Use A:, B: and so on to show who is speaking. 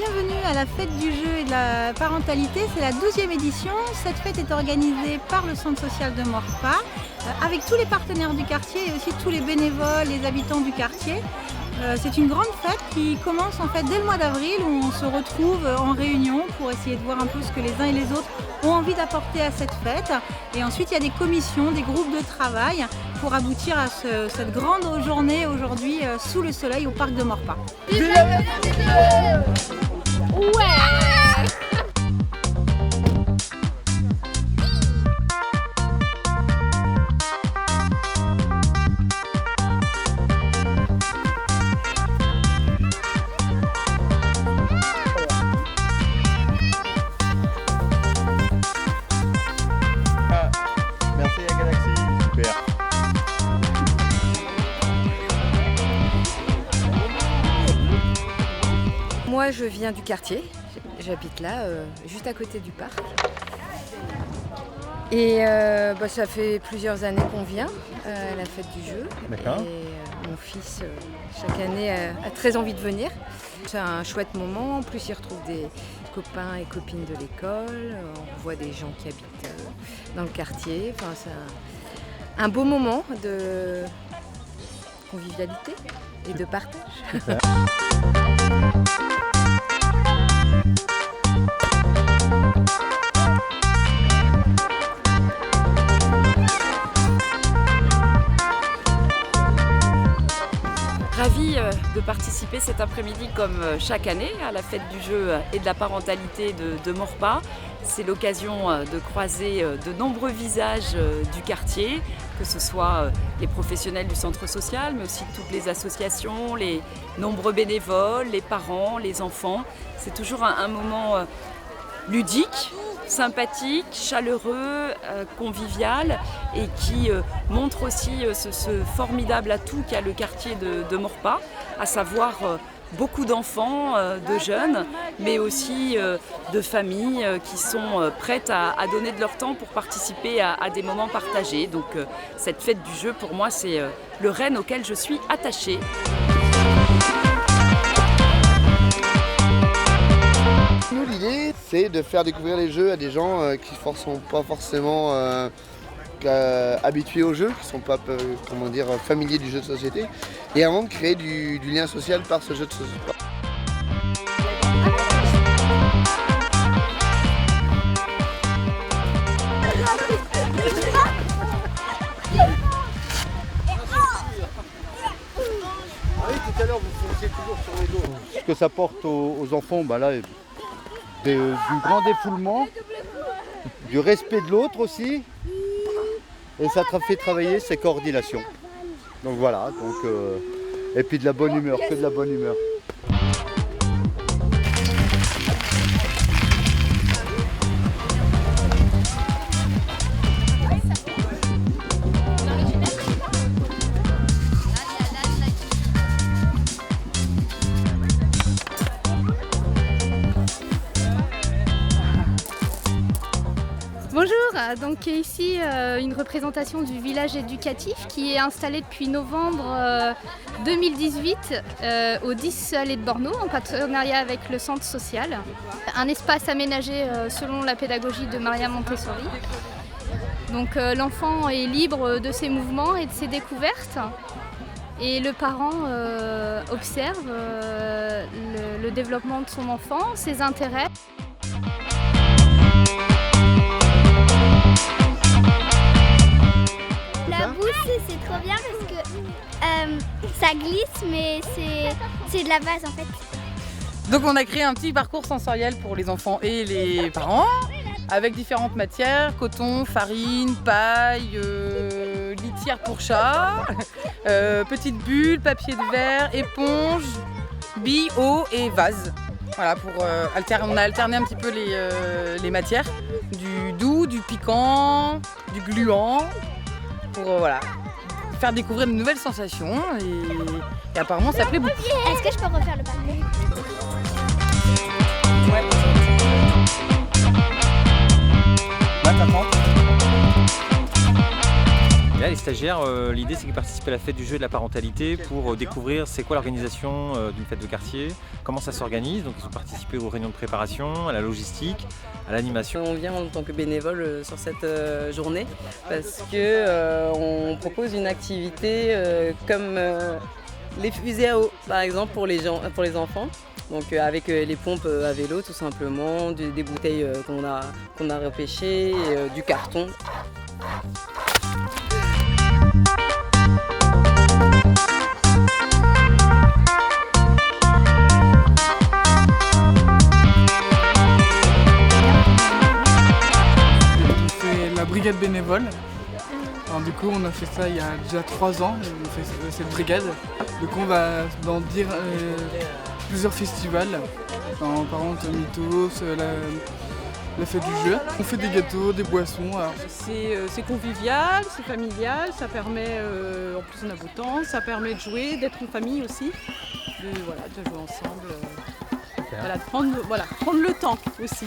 A: Bienvenue à la fête du jeu et de la parentalité, c'est la 12e édition. Cette fête est organisée par le centre social de Maurepas avec tous les partenaires du quartier et aussi tous les bénévoles, les habitants du quartier. C'est une grande fête qui commence en fait dès le mois d'avril où on se retrouve en réunion pour essayer de voir un peu ce que les uns et les autres ont envie d'apporter à cette fête. Et ensuite il y a des commissions, des groupes de travail pour aboutir à cette grande journée aujourd'hui sous le soleil au parc de Maurepas.
B: Ouais.
C: Merci à Galaxy, super.
D: Moi je viens du quartier, j'habite là, juste à côté du parc. Et ça fait plusieurs années qu'on vient à la fête du jeu.
C: D'accord.
D: Et mon fils, chaque année, a très envie de venir. C'est un chouette moment, en plus il retrouve des copains et copines de l'école, on voit des gens qui habitent dans le quartier. Enfin, c'est un beau moment de convivialité et de partage.
E: Ravie de participer cet après-midi comme chaque année à la fête du jeu et de la parentalité de Maurepas. C'est l'occasion de croiser de nombreux visages du quartier, que ce soit les professionnels du centre social, mais aussi toutes les associations, les nombreux bénévoles, les parents, les enfants. C'est toujours un moment ludique, sympathique, chaleureux, convivial et qui montre aussi ce formidable atout qu'a le quartier de Maurepas, à savoir beaucoup d'enfants, de jeunes, mais aussi de familles qui sont prêtes à donner de leur temps pour participer à des moments partagés. Donc cette fête du jeu, pour moi, c'est le renne auquel je suis attachée.
C: Nous, l'idée, c'est de faire découvrir les jeux à des gens qui ne sont pas forcément habitués aux jeux, qui ne sont pas familiers du jeu de société, et avant de créer du lien social par ce jeu de société. Tout à l'heure, vous foncez toujours sur les dos. Ce que ça porte aux enfants, là, du grand défoulement, du respect de l'autre aussi, et ça fait travailler ses coordinations. Donc voilà, et puis de la bonne humeur, que de la bonne humeur.
B: Bonjour, donc ici une représentation du village éducatif qui est installé depuis novembre 2018 au 10 allée de Borno en partenariat avec le centre social. Un espace aménagé selon la pédagogie de Maria Montessori. Donc l'enfant est libre de ses mouvements et de ses découvertes et le parent observe le développement de son enfant, ses intérêts.
F: La bourse, c'est trop bien parce que ça glisse, mais c'est de la base en fait.
G: Donc on a créé un petit parcours sensoriel pour les enfants et les parents avec différentes matières, coton, farine, paille, litière pour chat, petites bulles, papier de verre, éponge, billes, eau et vase. Voilà, on a alterné un petit peu les matières, du doux, du piquant, du gluant, pour faire découvrir de nouvelles sensations et apparemment ça plaît beaucoup.
F: Est-ce que je peux refaire le panier?
G: Ouais. Là, t'attends.
H: Il y a les stagiaires, l'idée c'est qu'ils participent à la fête du jeu et de la parentalité pour découvrir c'est quoi l'organisation d'une fête de quartier, comment ça s'organise. Donc ils ont participé aux réunions de préparation, à la logistique, à l'animation.
I: On vient en tant que bénévole sur cette journée parce qu'on propose une activité comme les fusées à eau, par exemple pour les enfants. Donc avec les pompes à vélo tout simplement, des bouteilles qu'on a repêchées, du carton.
J: C'est la brigade bénévole. Alors, du coup, on a fait ça il y a déjà 3 ans, on fait cette brigade. Donc on va dans plusieurs festivals, dans Parente, Mythos, la fête du jeu. On fait des gâteaux, des boissons.
K: C'est convivial, c'est familial, ça permet, en plus on a beau temps, ça permet de jouer, d'être en famille aussi, de jouer ensemble, de prendre le temps aussi.